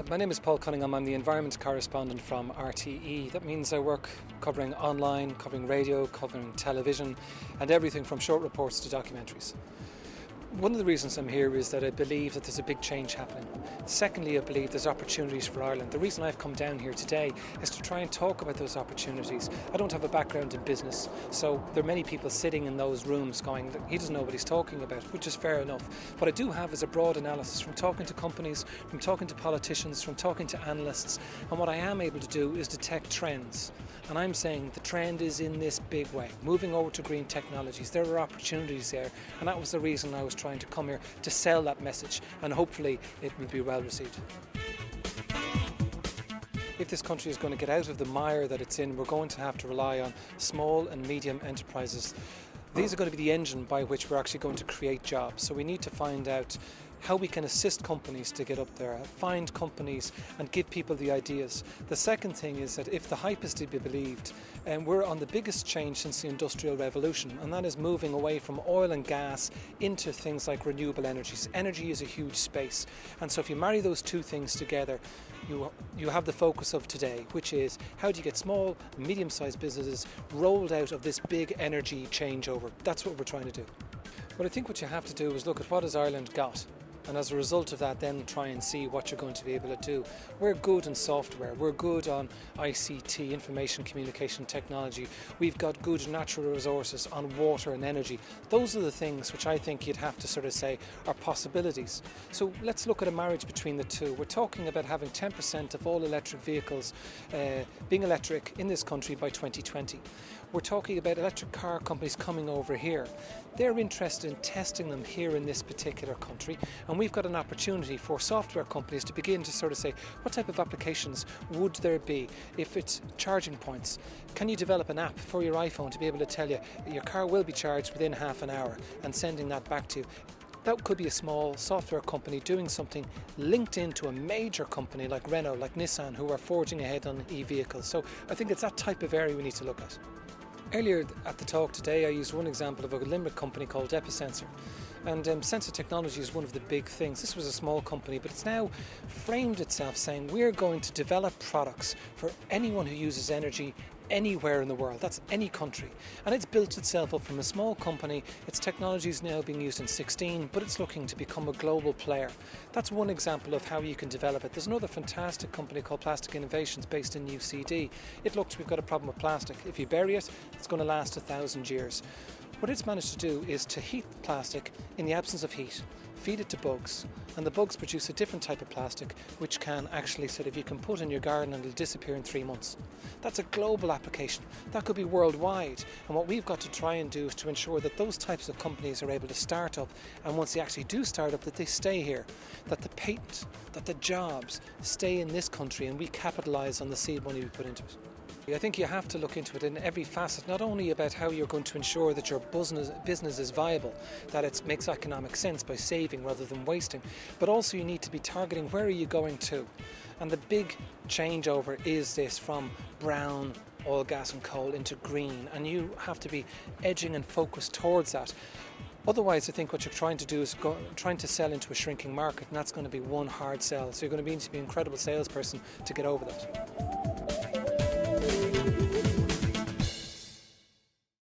My name is Paul Cunningham. I'm the Environment Correspondent from RTE. That means I work covering online, covering radio, covering television, and everything from short reports to documentaries. One of the reasons I'm here is that I believe that there's a big change happening. Secondly, I believe there's opportunities for Ireland. The reason I've come down here today is to try and talk about those opportunities. I don't have a background in business, so there are many people sitting in those rooms going, he doesn't know what he's talking about, which is fair enough. What I do have is a broad analysis from talking to companies, from talking to politicians, from talking to analysts, and what I am able to do is detect trends. And I'm saying the trend is in this big way, moving over to green technologies. There are opportunities there, and that was the reason I was trying to come here to sell that message, and hopefully it will be well received. If this country is going to get out of the mire that it's in, we're going to have to rely on small and medium enterprises. These are going to be the engine by which we're actually going to create jobs. So we need to find out how we can assist companies to get up there, find companies and give people the ideas. The second thing is that if the hype is to be believed, we're on the biggest change since the Industrial Revolution, and that is moving away from oil and gas into things like renewable energies. Energy is a huge space, and so if you marry those two things together, you have the focus of today, which is how do you get small, medium-sized businesses rolled out of this big energy changeover. That's what we're trying to do. But I think what you have to do is look at what has Ireland got, and as a result of that then try and see what you're going to be able to do. We're good in software, we're good on ICT, information communication technology, we've got good natural resources on water and energy. Those are the things which I think you'd have to sort of say are possibilities. So let's look at a marriage between the two. We're talking about having 10% of all electric vehicles being electric in this country by 2020. We're talking about electric car companies coming over here. They're interested in testing them here in this particular country, and we've got an opportunity for software companies to begin to sort of say, what type of applications would there be if it's charging points? Can you develop an app for your iPhone to be able to tell you your car will be charged within half an hour and sending that back to you? That could be a small software company doing something linked into a major company like Renault, like Nissan, who are forging ahead on e-vehicles. So I think it's that type of area we need to look at. Earlier at the talk today, I used one example of a Limerick company called Epicensor. And sensor technology is one of the big things. This was a small company, but it's now framed itself saying we're going to develop products for anyone who uses energy anywhere in the world. That's any country. And it's built itself up from a small company. Its technology is now being used in 16, but it's looking to become a global player. That's one example of how you can develop it. There's another fantastic company called Plastic Innovations based in UCD. It looks, we've got a problem with plastic. If you bury it, it's going to last 1,000 years. What it's managed to do is to heat plastic in the absence of heat, feed it to bugs, and the bugs produce a different type of plastic which can actually, sort of, you can put in your garden and it'll disappear in 3 months. That's a global application. That could be worldwide, and what we've got to try and do is to ensure that those types of companies are able to start up, and once they actually do start up, that they stay here, that the patent, that the jobs stay in this country, and we capitalise on the seed money we put into it. I think you have to look into it in every facet, not only about how you're going to ensure that your business is viable, that it makes economic sense by saving rather than wasting, but also you need to be targeting where are you going to. And the big changeover is this from brown oil, gas and coal into green, and you have to be edging and focused towards that. Otherwise, I think what you're trying to do is trying to sell into a shrinking market, and that's going to be one hard sell. So you're going to need to be an incredible salesperson to get over that.